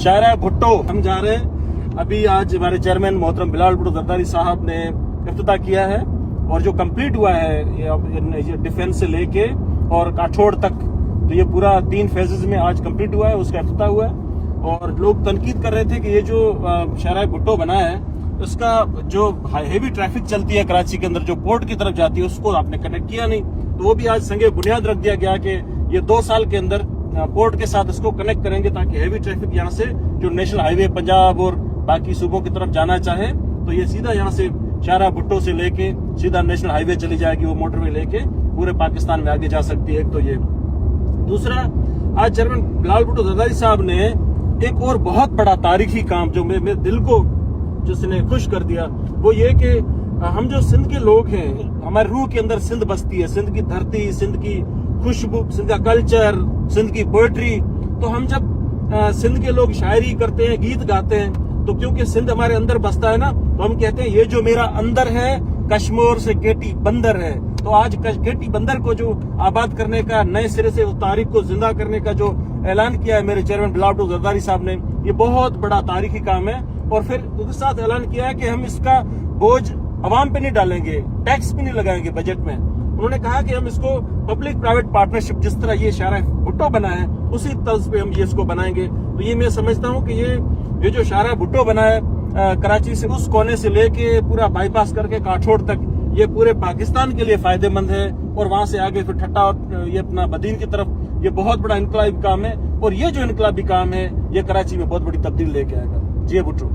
शायरा भुट्टो हम जा रहे हैं। अभी आज हमारे चेयरमैन मोहतरम बिलाल भुट्टो जरदारी साहब ने इफ्तिताह किया है और जो कंप्लीट हुआ है ये डिफेंस से लेके और काठोड़ तक, तो ये पूरा 3 फेजेस में आज कंप्लीट हुआ है, उसका इफ्तिताह हुआ है। और लोग तनकीद कर रहे थे कि ये जो शायरा भुट्टो बना है उसका जो हेवी ट्रैफिक चलती है कराची के अंदर, जो पोर्ट की तरफ जाती है, उसको आपने कनेक्ट किया नहीं। तो वो भी आज संगे बुनियाद रख दिया गया कि ये 2 साल के अंदर पोर्ट के साथ इसको कनेक्ट करेंगे ताकि हेवी ट्रैफिक यहाँ से जो नेशनल हाईवे पंजाब और बाकी सूबों की तरफ जाना चाहे तो ये सीधा यहाँ से शायरा भुट्टो से लेके सीधा नेशनल हाईवे चली जाएगी, वो मोटरवे लेके पूरे पाकिस्तान में आगे जा सकती है। एक तो ये, दूसरा आज चेयरमैन बिलाल भुट्टो जरदारी साहब ने एक और बहुत बड़ा तारीखी काम जो मेरे दिल को जिसने खुश कर दिया, वो ये कि हम जो सिंध के लोग हैं, हमारी रूह के अंदर सिंध बसती है, सिंध की धरती, सिंध की खुशबू, सिंध का कल्चर, सिंध की पोएट्री। तो हम जब सिंध के लोग शायरी करते हैं, गीत गाते हैं, तो क्योंकि सिंध हमारे अंदर बसता है ना, तो हम कहते हैं ये जो मेरा अंदर है कश्मीर से गेटी बंदर है। तो आज गेटी बंदर को जो आबाद करने का, नए सिरे से उस तारीख को जिंदा करने का जो ऐलान किया है मेरे चेयरमैन बिलाल भुट्टो जरदारी साहब ने, ये बहुत बड़ा तारीखी काम है। और फिर उसके साथ ऐलान किया है कि हम इसका बोझ अवाम पे नहीं डालेंगे, टैक्स भी नहीं लगाएंगे बजट में। उन्होंने कहा कि हम इसको पब्लिक प्राइवेट पार्टनरशिप, जिस तरह ये शायरा भुट्टो बना है उसी तर्ज पे हम ये इसको बनाएंगे। तो ये मैं समझता हूँ कि ये जो शायरा भुट्टो बना है कराची से उस कोने से लेके पूरा बाईपास करके काठोड़ तक, ये पूरे पाकिस्तान के लिए फायदेमंद है। और वहां से आगे फिर ठट्टा और ये अपना बदीन की तरफ, ये बहुत बड़ा इनकलाबी काम है। और ये जो इनकलाबी काम है ये कराची में बहुत बड़ी तब्दीली लेके आएगा। जी भुट्टो।